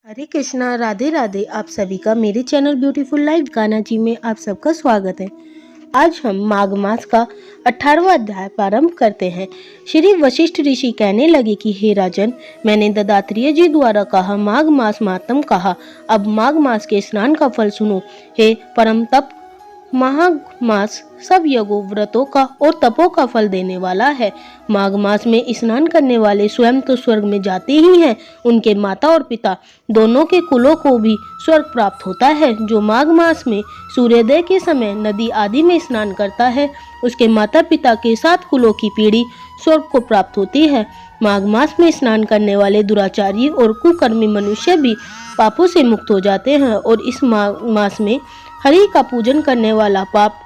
हरे कृष्णा, राधे राधे। आप सभी का मेरे चैनल ब्यूटीफुल लाइफ गाना जी में आप सबका स्वागत है। आज हम माघ मास का 18वां अध्याय प्रारंभ करते हैं। श्री वशिष्ठ ऋषि कहने लगे कि हे राजन, मैंने दत्तात्रेय जी द्वारा कहा माघ मास महात्म कहा। अब माघ मास के स्नान का फल सुनो। हे परम तप, माघ मास सब यज्ञों, व्रतों का और तपों का फल देने वाला है। माघ मास में स्नान करने वाले स्वयं तो स्वर्ग में जाते ही हैं, उनके माता और पिता दोनों के कुलों को भी स्वर्ग प्राप्त होता है। जो माघ मास में सूर्योदय के समय नदी आदि में स्नान करता है, उसके माता पिता के 7 कुलों की पीढ़ी स्वर्ग को प्राप्त होती है। माघ मास में स्नान करने वाले दुराचारी और कुकर्मी मनुष्य भी पापों से मुक्त हो जाते हैं और इस माघ मास में हरि का पूजन करने वाला पाप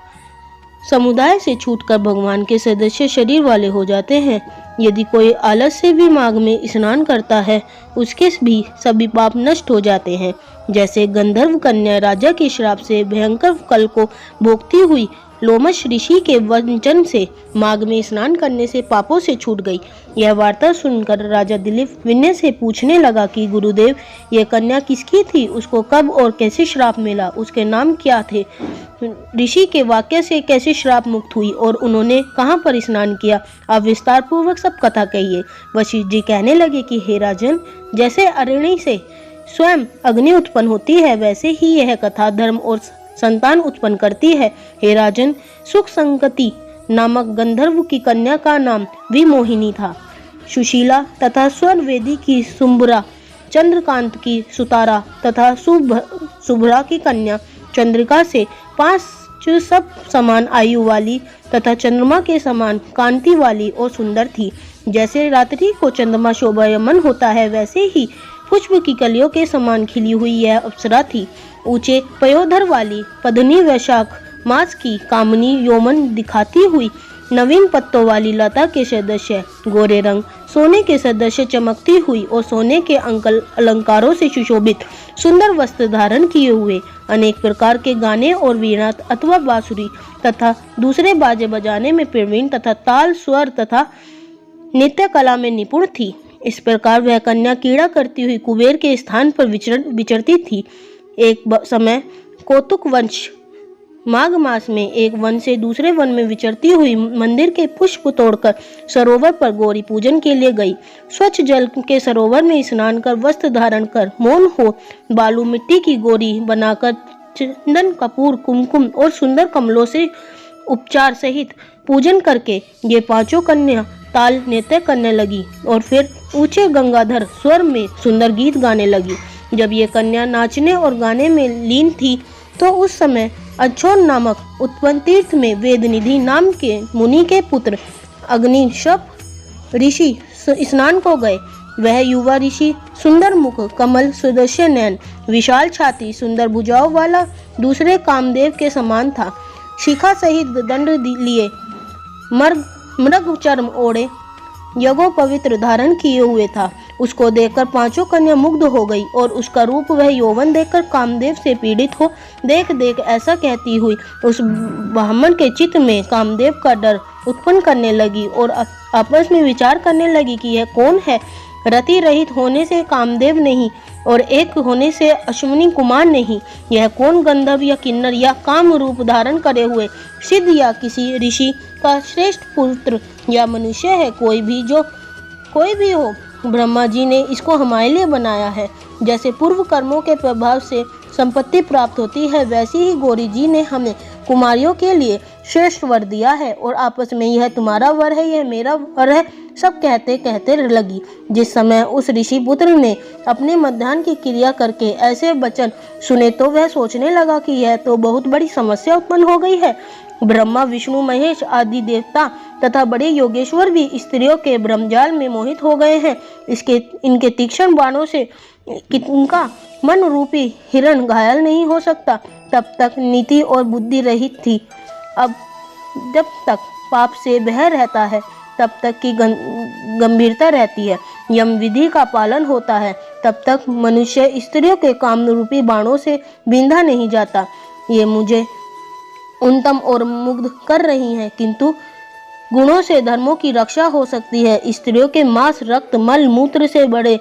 समुदाय से छूटकर भगवान के सदस्य शरीर वाले हो जाते हैं। यदि कोई आलस से भी माघ में स्नान करता है, उसके भी सभी पाप नष्ट हो जाते हैं। जैसे गंधर्व कन्या राजा के श्राप से भयंकर कल को भोगती हुई लोमश ऋषि के वचन से माघ में स्नान करने से पापों से छूट गई। यह वार्ता सुनकर राजा दिलीप विनय से पूछने लगा कि गुरुदेव, यह कन्या किसकी थी? उसको कब और कैसे श्राप मिला? उसके नाम क्या थे? ऋषि के वाक्य से कैसे श्राप मुक्त हुई और उन्होंने कहाँ पर स्नान किया? आप विस्तार पूर्वक सब कथा कहिए। वशिष्ठ जी कहने लगे कि हे राजन, जैसे अरणि से स्वयं अग्नि उत्पन्न होती है, वैसे ही यह कथा धर्म और संतान उत्पन्न करती है। हे राजन, सुख संगति नामक गंधर्व की कन्या का नाम विमोहिनी था। सुशीला तथा स्वर वेदी की सुंबरा, चंद्रकांत की सुतारा तथा शुभ्रा की कन्या चंद्रिका से 5 सब समान आयु वाली तथा चंद्रमा के समान कांति वाली और सुंदर थी। जैसे रात्रि को चंद्रमा शोभायमान होता है, वैसे ही पुष्प की कलियों के समान खिली हुई यह अप्सरा थी। ऊंचे पयोधर वाली, पद्मनी वैशाख मास की कामनी यौवन दिखाती हुई, नवीन पत्तों वाली लता के सदस्य, गोरे रंग सोने के सदस्य चमकती हुई और सोने के अलंकारों से सुशोभित, सुंदर वस्त्र धारण किए हुए, अनेक प्रकार के गाने और वीणा अथवा बांसुरी तथा दूसरे बाजे बजाने में प्रवीण तथा ताल, स्वर तथा नृत्य कला में निपुण थी। इस प्रकार वह कन्या कीड़ा करती हुई कुबेर के स्थान पर विचरती थी। एक समय कौतुक वंश माघ मास में एक वन से दूसरे वन में विचरती हुई मंदिर के पुष्प तोड़कर सरोवर पर गौरी पूजन के लिए गई। स्वच्छ जल के सरोवर में स्नान कर, वस्त्र धारण कर, मौन हो बालू मिट्टी की गौरी बनाकर चंदन, कपूर, कुमकुम और सुंदर कमलों से उपचार सहित पूजन करके ये 5 कन्या ताल नृत्य करने लगी और फिर ऊंचे गंगाधर स्वर में सुंदर गीत गाने लगी। जब ये कन्या नाचने और गाने में लीन थी, तो उस समय अच्छोन नामक उत्पन्न तीर्थ में वेदनिधि नाम के मुनि के पुत्र अग्निशप ऋषि स्नान को गए। वह युवा ऋषि सुंदर मुख, कमल सदृश नयन, विशाल छाती, सुंदर भुजाओं वाला दूसरे कामदेव के समान था। शिखा सहित दंड लिए, मृग चर्म ओढ़े, यज्ञों पवित्र धारण किए हुए था। उसको देखकर 5 कन्या मुग्ध हो गई और उसका रूप वह यौवन देखकर कामदेव से पीड़ित हो देख देख ऐसा कहती हुई उस ब्राह्मण के चित्त में कामदेव का डर उत्पन्न करने लगी और आपस में विचार करने लगी कि यह कौन है। रति रहित होने से कामदेव नहीं और एक होने से अश्विनी कुमार नहीं, यह कौन गंधर्व या किन्नर या काम रूप धारण करे हुए सिद्ध या किसी ऋषि का श्रेष्ठ पुत्र या मनुष्य है? कोई भी हो, ब्रह्मा जी ने इसको हमारे लिए बनाया है। जैसे पूर्व कर्मों के प्रभाव से संपत्ति प्राप्त होती है, वैसे ही गौरी जी ने हमें कुमारियों के लिए श्रेष्ठ वर दिया है और आपस में यह तुम्हारा वर है, यह मेरा वर है, सब कहते कहते लगी। जिस समय उस ऋषि पुत्र ने अपने मध्याह्न की क्रिया करके ऐसे वचन सुने, तो वह सोचने लगा कि यह तो बहुत बड़ी समस्या उत्पन्न हो गई है। ब्रह्मा, विष्णु, महेश आदि देवता तथा बड़े योगेश्वर भी स्त्रियों के ब्रह्मजाल में मोहित हो गए हैं। इनके तीक्ष्ण बाणों से इनका मन रूपी हिरण घायल नहीं हो सकता। तब तक नीति और बुद्धि रहित थी। अब जब तक पाप से भय रहता है, तब तक की गंभीरता रहती है। यम विधि का पालन होता है, तब तक मनुष्य स्त्रियों के काम रूपी बाणों से बिंधा नहीं जाता। ये मुझे उन्नतम और मुग्ध कर रही हैं, किंतु गुणों से धर्मों की रक्षा हो सकती है। स्त्रियों के मांस, रक्त, मल, मूत्र से बड़े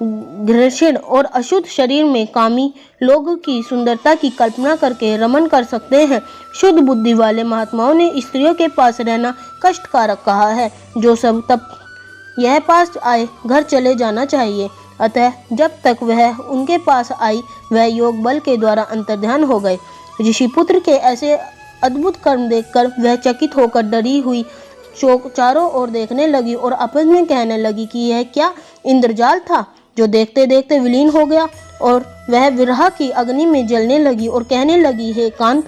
घृणित और अशुद्ध शरीर में कामी लोगों की सुंदरता की कल्पना करके रमन कर सकते हैं। शुद्ध बुद्धि वाले महात्माओं ने स्त्रियों के पास रहना कष्टकारक कहा है। जो सब तब यह पास आए घर चले जाना चाहिए। अतः जब तक वह उनके पास आई वह योग बल के द्वारा अंतर्ध्यान हो गए। ऋषिपुत्र के ऐसे अद्भुत कर्म देखकर वह चकित होकर डरी हुई चारों ओर देखने लगी और आपस में कहने लगी कि यह क्या इंद्रजाल था जो देखते देखते विलीन हो गया। और वह विरह की अग्नि में जलने लगी और कहने लगी, हे कांत,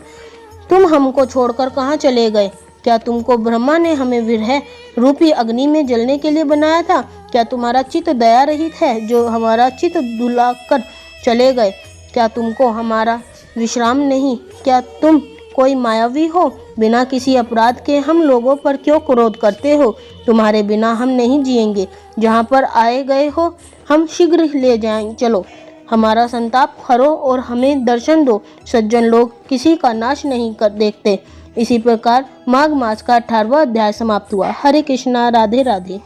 तुम हमको छोड़कर कहाँ चले गए? क्या तुमको ब्रह्मा ने हमें विरह रूपी अग्नि में जलने के लिए बनाया था? क्या तुम्हारा चित्त दया रहित है जो हमारा चित्त दुलाकर चले गए? क्या तुमको हमारा विश्राम नहीं? क्या तुम कोई मायावी हो? बिना किसी अपराध के हम लोगों पर क्यों क्रोध करते हो? तुम्हारे बिना हम नहीं जिएंगे। जहाँ पर आए गए हो हम शीघ्र ले जाएं। चलो, हमारा संताप हरो और हमें दर्शन दो। सज्जन लोग किसी का नाश नहीं कर देखते। इसी प्रकार माघ मास का 18वां अध्याय समाप्त हुआ। हरे कृष्णा, राधे राधे।